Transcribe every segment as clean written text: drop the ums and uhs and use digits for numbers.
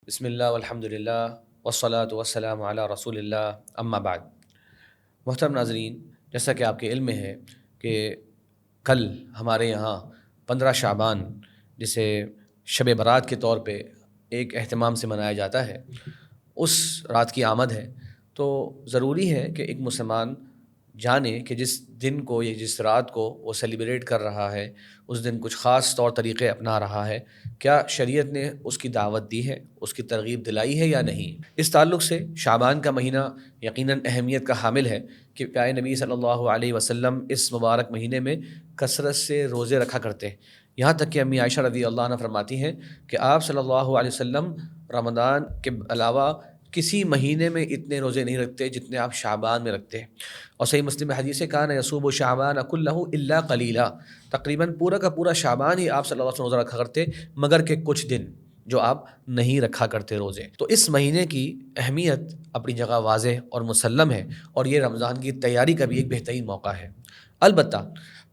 بسم اللہ والحمد للہ والصلاۃ والسلام علی رسول اللہ اما بعد۔ محترم ناظرین، جیسا کہ آپ کے علم میں ہے کہ کل ہمارے یہاں 15 شعبان، جسے شب برات کے طور پہ ایک اہتمام سے منایا جاتا ہے، اس رات کی آمد ہے۔ تو ضروری ہے کہ ایک مسلمان جانے کہ جس دن کو یا جس رات کو وہ سیلیبریٹ کر رہا ہے، اس دن کچھ خاص طور طریقے اپنا رہا ہے، کیا شریعت نے اس کی دعوت دی ہے، اس کی ترغیب دلائی ہے یا نہیں۔ اس تعلق سے شعبان کا مہینہ یقیناً اہمیت کا حامل ہے کہ پیارے نبی صلی اللہ علیہ وسلم اس مبارک مہینے میں کثرت سے روزے رکھا کرتے ہیں۔ یہاں تک کہ امی عائشہ رضی اللہ عنہ فرماتی ہیں کہ آپ صلی اللہ علیہ وسلم رمضان کے علاوہ کسی مہینے میں اتنے روزے نہیں رکھتے جتنے آپ شعبان میں رکھتے ہیں۔ اور صحیح مسلم میں حدیث ہے، کان یصوم شعبان کلہ الا قلیلا، تقریباً پورا کا پورا شعبان ہی آپ صلی اللہ علیہ وسلم روزہ رکھا کرتے مگر کہ کچھ دن جو آپ نہیں رکھا کرتے روزے۔ تو اس مہینے کی اہمیت اپنی جگہ واضح اور مسلم ہے، اور یہ رمضان کی تیاری کا بھی ایک بہترین موقع ہے۔ البتہ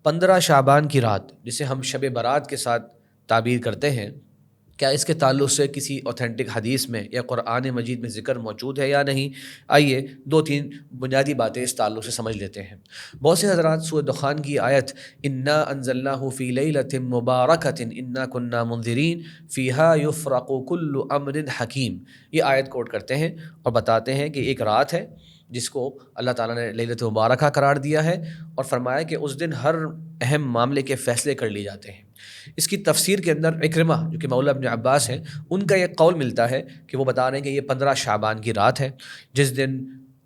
15 شعبان کی رات، جسے ہم شب برات کے ساتھ تعبیر کرتے ہیں، کیا اس کے تعلق سے کسی اوتھینٹک حدیث میں یا قرآن مجید میں ذکر موجود ہے یا نہیں؟ آئیے 2-3 بنیادی باتیں اس تعلق سے سمجھ لیتے ہیں۔ بہت سے حضرات سورۃ دخان کی آیت انا انزلناہ فی لیلۃ مبارکۃ انا کنا منذرین فیہا یفرق کل امر حکیم، یہ آیت کوٹ کرتے ہیں اور بتاتے ہیں کہ ایک رات ہے جس کو اللہ تعالیٰ نے لیلۃ مبارکہ قرار دیا ہے، اور فرمایا کہ اس دن ہر اہم معاملے کے فیصلے کر لیے جاتے ہیں۔ اس کی تفسیر کے اندر اکرمہ جو کہ مولا ابن عباس ہیں، ان کا یہ قول ملتا ہے کہ وہ بتا رہے ہیں کہ یہ 15 شعبان کی رات ہے، جس دن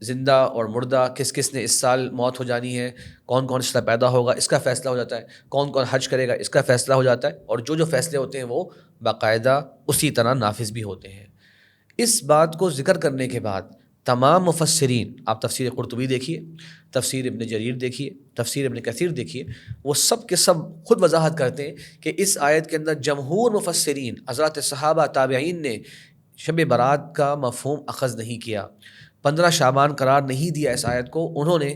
زندہ اور مردہ کس کس نے اس سال موت ہو جانی ہے، کون کون رشتہ پیدا ہوگا، اس کا فیصلہ ہو جاتا ہے، کون کون حج کرے گا، اس کا فیصلہ ہو جاتا ہے، اور جو فیصلے ہوتے ہیں وہ باقاعدہ اسی طرح نافذ بھی ہوتے ہیں۔ اس بات کو ذکر کرنے کے بعد تمام مفسرین، آپ تفسیر قرطبی دیکھیے، تفسیر ابن جریر دیکھیے، تفسیر ابن کثیر دیکھیے، وہ سب کے سب خود وضاحت کرتے ہیں کہ اس آیت کے اندر جمہور مفسرین حضرات صحابہ تابعین نے شب برات کا مفہوم اخذ نہیں کیا، 15 شعبان قرار نہیں دیا اس آیت کو، انہوں نے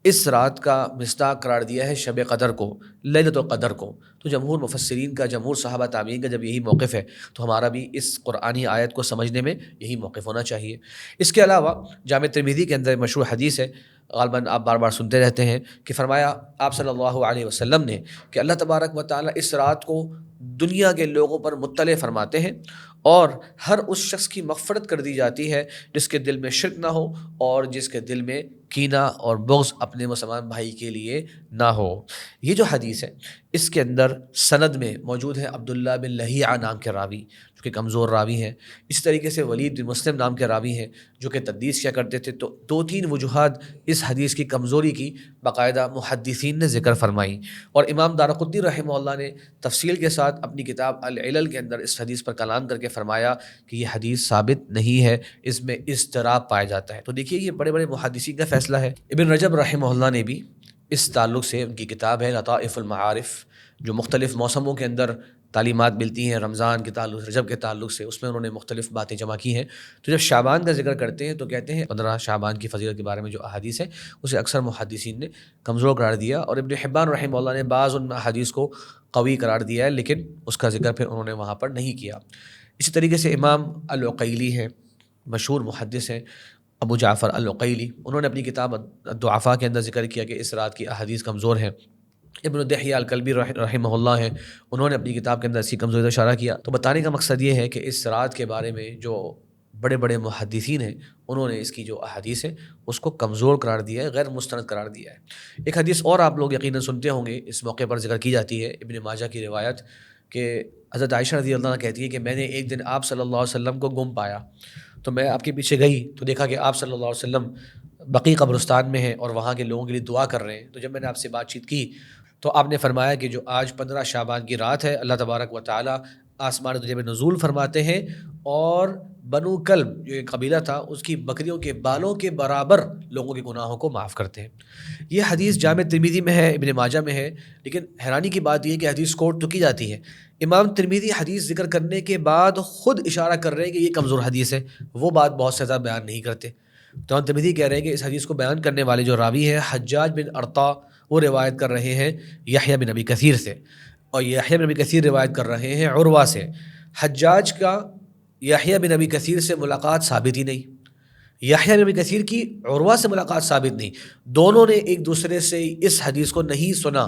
اس رات کا مصداق قرار دیا ہے شب قدر کو، لیلۃ القدر کو۔ تو جمہور مفسرین کا، جمہور صحابہ تابعین کا جب یہی موقف ہے تو ہمارا بھی اس قرآنی آیت کو سمجھنے میں یہی موقف ہونا چاہیے۔ اس کے علاوہ جامع ترمذی کے اندر مشہور حدیث ہے، غالباً آپ بار بار سنتے رہتے ہیں، کہ فرمایا آپ صلی اللہ علیہ وسلم نے کہ اللہ تبارک و تعالیٰ اس رات کو دنیا کے لوگوں پر مطلع فرماتے ہیں، اور ہر اس شخص کی مغفرت کر دی جاتی ہے جس کے دل میں شرک نہ ہو اور جس کے دل میں کینہ اور بغض اپنے مسلمان بھائی کے لیے نہ ہو۔ یہ جو حدیث ہے اس کے اندر سند میں موجود ہے عبداللہ بن لہیعہ نام کے راوی، جو کہ کمزور راوی ہیں۔ اسی طریقے سے ولید بن مسلم نام کے راوی ہیں جو کہ تدلیس کیا کرتے تھے۔ تو 2-3 وجوہات اس حدیث کی کمزوری کی باقاعدہ محدثین نے ذکر فرمائی، اور امام دارقطنی رحمہ اللہ نے تفصیل کے ساتھ اپنی کتاب العلل کے اندر اس حدیث پر کلام کر کے فرمایا کہ یہ حدیث ثابت نہیں ہے، اس میں اضطراب پایا جاتا ہے۔ تو دیکھیے یہ بڑے بڑے محدثین کا فیصلہ ہے۔ ابن رجب رحمہ اللہ نے بھی اس تعلق سے، ان کی کتاب ہے لطائف المعارف، جو مختلف موسموں کے اندر تعلیمات ملتی ہیں رمضان کے تعلق، رجب کے تعلق سے، اس میں انہوں نے مختلف باتیں جمع کی ہیں۔ تو جب شعبان کا ذکر کرتے ہیں تو کہتے ہیں 15 شعبان کی فضیلت کے بارے میں جو احادیث ہے اسے اکثر محدثین نے کمزور قرار دیا، اور ابن حبان رحمہ اللہ نے بعض ان احادیث کو قوی قرار دیا ہے، لیکن اس کا ذکر پھر انہوں نے وہاں پر نہیں کیا۔ اسی طریقے سے امام العقیلی ہیں، مشہور محدث ہیں، ابو جعفر العقیلی، انہوں نے اپنی کتاب الضعفاء کے اندر ذکر کیا کہ اس رات کی احادیث کمزور ہیں۔ ابن دحیہ الکلبی رحمہ اللہ ہیں، انہوں نے اپنی کتاب کے اندر اسی کمزوری کا اشارہ کیا۔ تو بتانے کا مقصد یہ ہے کہ اس رات کے بارے میں جو بڑے بڑے محدثین ہیں انہوں نے اس کی جو احادیث ہے اس کو کمزور قرار دیا ہے، غیر مستند قرار دیا ہے۔ ایک حدیث اور آپ لوگ یقیناً سنتے ہوں گے، اس موقع پر ذکر کی جاتی ہے، ابن ماجہ کی روایت، کہ حضرت عائشہ رضی اللہ عنہ کہتی ہے کہ میں نے ایک دن آپ صلی اللہ علیہ وسلم کو گم پایا، تو میں آپ کے پیچھے گئی تو دیکھا کہ آپ صلی اللہ علیہ وسلم بقیع قبرستان میں ہیں اور وہاں کے لوگوں کے لیے دعا کر رہے ہیں۔ تو جب میں نے آپ سے بات چیت کی تو آپ نے فرمایا کہ جو آج 15 شعبان کی رات ہے، اللہ تبارک و تعالیٰ آسمان دنیا میں نزول فرماتے ہیں، اور بنو کلب جو ایک قبیلہ تھا اس کی بکریوں کے بالوں کے برابر لوگوں کے گناہوں کو معاف کرتے ہیں۔ یہ حدیث جامع ترمذی میں ہے، ابن ماجہ میں ہے، لیکن حیرانی کی بات یہ ہے کہ حدیث کوٹ تو کی جاتی ہے، امام ترمذی حدیث ذکر کرنے کے بعد خود اشارہ کر رہے ہیں کہ یہ کمزور حدیث ہے، وہ بات بہت سے زیادہ بیان نہیں کرتے۔ تو امام ترمذی کہہ رہے ہیں کہ اس حدیث کو بیان کرنے والے جو راوی ہیں حجاج بن ارطا، وہ روایت کر رہے ہیں یحییٰ بن ابی کثیر سے، اور یحییٰ بن ابی کثیر روایت کر رہے ہیں عروہ سے۔ حجاج کا یحییٰ بن ابی کثیر سے ملاقات ثابت ہی نہیں، یحییٰ بن ابی کثیر کی عروہ سے ملاقات ثابت نہیں، دونوں نے ایک دوسرے سے اس حدیث کو نہیں سنا،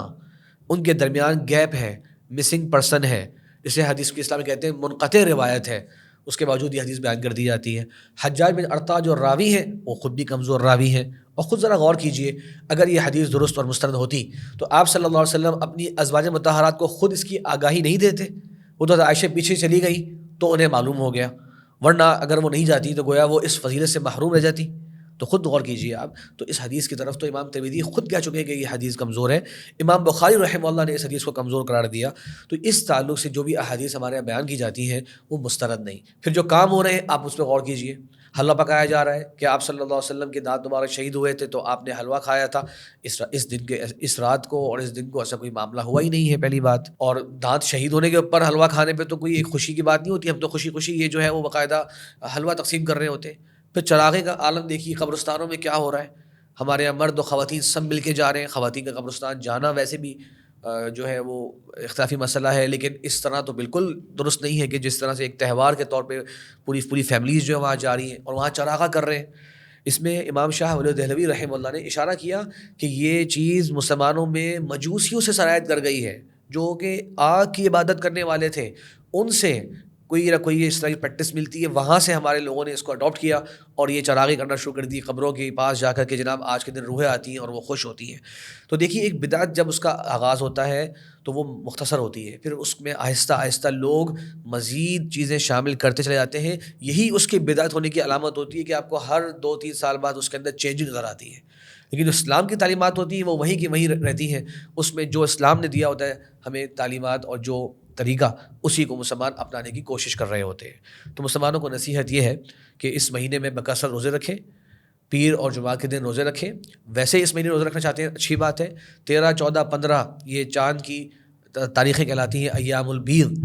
ان کے درمیان گیپ ہے، مسنگ پرسن ہے، جسے حدیث کے اسلام میں کہتے ہیں منقطع روایت ہے، اس کے باوجود یہ حدیث بیان کر دی جاتی ہے۔ حجاج بن ارطا جو راوی ہیں وہ خود بھی کمزور راوی ہیں، اور خود ذرا غور کیجئے، اگر یہ حدیث درست اور مستند ہوتی تو آپ صلی اللہ علیہ وسلم اپنی ازواج مطہرات کو خود اس کی آگاہی نہیں دیتے، وہ تو عائشہ پیچھے چلی گئی تو انہیں معلوم ہو گیا، ورنہ اگر وہ نہیں جاتی تو گویا وہ اس فضیلت سے محروم رہ جاتی۔ تو خود غور کیجئے آپ، تو اس حدیث کی طرف تو امام ترمذی خود کہہ چکے کہ یہ حدیث کمزور ہے، امام بخاری رحمہ اللہ نے اس حدیث کو کمزور قرار دیا، تو اس تعلق سے جو بھی احادیث ہمارے یہاں بیان کی جاتی ہیں وہ مستند نہیں۔ پھر جو کام ہو رہے ہیں آپ اس پہ غور کیجئے، حلوہ پکایا جا رہا ہے کہ آپ صلی اللہ علیہ وسلم کے دانت مبارک شہید ہوئے تھے تو آپ نے حلوہ کھایا تھا، اس دن کے اس رات کو اور اس دن کو ایسا کوئی معاملہ ہوا ہی نہیں ہے پہلی بات، اور دانت شہید ہونے کے اوپر حلوہ کھانے پہ تو کوئی ایک خوشی کی بات نہیں ہوتی، ہم تو خوشی خوشی یہ جو ہے وہ باقاعدہ حلوہ تقسیم کر رہے ہوتے ہیں۔ پھر چراغے کا عالم دیکھیے قبرستانوں میں کیا ہو رہا ہے، ہمارے یہاں مرد و خواتین سب مل کے جا رہے ہیں، خواتین کا قبرستان جانا ویسے بھی جو ہے وہ اختلافی مسئلہ ہے، لیکن اس طرح تو بالکل درست نہیں ہے کہ جس طرح سے ایک تہوار کے طور پہ پوری فیملیز جو ہے وہاں جا رہی ہیں اور وہاں چراغا کر رہے ہیں۔ اس میں امام شاہ ولی دہلوی رحمہ اللہ نے اشارہ کیا کہ یہ چیز مسلمانوں میں مجوسیوں سے سرایت کر گئی ہے، جو کہ آگ کی عبادت کرنے والے تھے، ان سے کوئی نہ کوئی اس طرح کی پریکٹس ملتی ہے، وہاں سے ہمارے لوگوں نے اس کو اڈاپٹ کیا اور یہ چراغی کرنا شروع کر دی قبروں کے پاس جا کر کے، جناب آج کے دن روحیں آتی ہیں اور وہ خوش ہوتی ہیں۔ تو دیکھیے ایک بدعت جب اس کا آغاز ہوتا ہے تو وہ مختصر ہوتی ہے، پھر اس میں آہستہ آہستہ لوگ مزید چیزیں شامل کرتے چلے جاتے ہیں، یہی اس کی بدعت ہونے کی علامت ہوتی ہے کہ آپ کو ہر 2-3 سال بعد اس کے اندر چینج نظر آتی ہے۔ لیکن جو اسلام کی تعلیمات ہوتی ہیں وہ وہیں کی وہیں رہتی ہیں، اس میں جو اسلام نے دیا ہوتا ہے ہمیں تعلیمات اور جو طریقہ، اسی کو مسلمان اپنانے کی کوشش کر رہے ہوتے ہیں۔ تو مسلمانوں کو نصیحت یہ ہے کہ اس مہینے میں بکثرت روزے رکھیں، پیر اور جمعہ کے دن روزے رکھیں، ویسے اس مہینے روزے رکھنا چاہتے ہیں اچھی بات ہے، 13، 14، 15 یہ چاند کی تاریخیں کہلاتی ہیں، ایام البیض،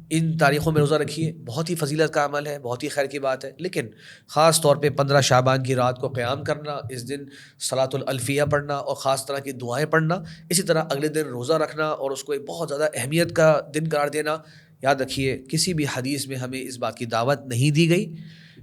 ان تاریخوں میں روزہ رکھیے، بہت ہی فضیلت کا عمل ہے، بہت ہی خیر کی بات ہے، لیکن خاص طور پہ 15 شعبان کی رات کو قیام کرنا، اس دن صلاۃ الالفیہ پڑھنا اور خاص طرح کی دعائیں پڑھنا، اسی طرح اگلے دن روزہ رکھنا اور اس کو ایک بہت زیادہ اہمیت کا دن قرار دینا، یاد رکھیے کسی بھی حدیث میں ہمیں اس بات کی دعوت نہیں دی گئی،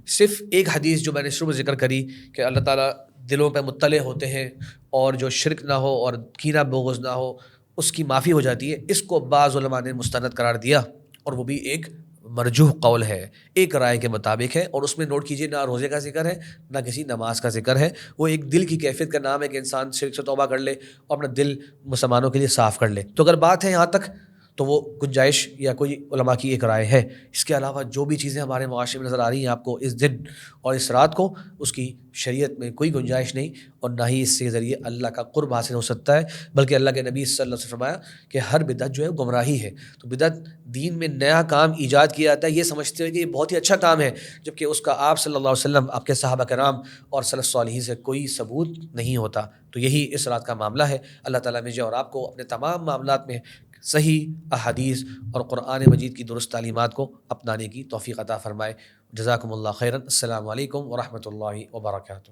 صرف ایک حدیث جو میں نے شروع میں ذکر کری کہ اللہ تعالیٰ دلوں پہ مطلع ہوتے ہیں اور جو شرک نہ ہو اور کینہ بغض نہ ہو اس کی معافی ہو جاتی ہے، اس کو بعض علماء نے مستند قرار دیا اور وہ بھی ایک مرجوح قول ہے، ایک رائے کے مطابق ہے، اور اس میں نوٹ کیجئے نہ روزے کا ذکر ہے نہ کسی نماز کا ذکر ہے، وہ ایک دل کی کیفیت کا نام ہے کہ انسان شرک سے توبہ کر لے اور اپنا دل مسلمانوں کے لیے صاف کر لے۔ تو اگر بات ہے یہاں تک تو وہ گنجائش یا کوئی علماء کی ایک رائے ہے، اس کے علاوہ جو بھی چیزیں ہمارے معاشرے میں نظر آ رہی ہیں آپ کو اس دن اور اس رات کو، اس کی شریعت میں کوئی گنجائش نہیں، اور نہ ہی اس کے ذریعے اللہ کا قرب حاصل ہو سکتا ہے، بلکہ اللہ کے نبی صلی اللہ علیہ وسلم نے فرمایا کہ ہر بدعت جو ہے گمراہی ہے۔ تو بدعت دین میں نیا کام ایجاد کیا جاتا ہے یہ سمجھتے ہوئے کہ یہ بہت ہی اچھا کام ہے، جبکہ اس کا آپ صلی اللہ علیہ وسلم، آپ کے صحابہ کرام اور سلف صالحین سے کوئی ثبوت نہیں ہوتا۔ تو یہی اس رات کا معاملہ ہے۔ اللہ تعالیٰ مجھے اور آپ کو اپنے تمام معاملات میں صحیح احادیث اور قرآن مجید کی درست تعلیمات کو اپنانے کی توفیق عطا فرمائے۔ جزاکم اللہ خیرا۔ السلام علیکم ورحمۃ اللہ وبرکاتہ۔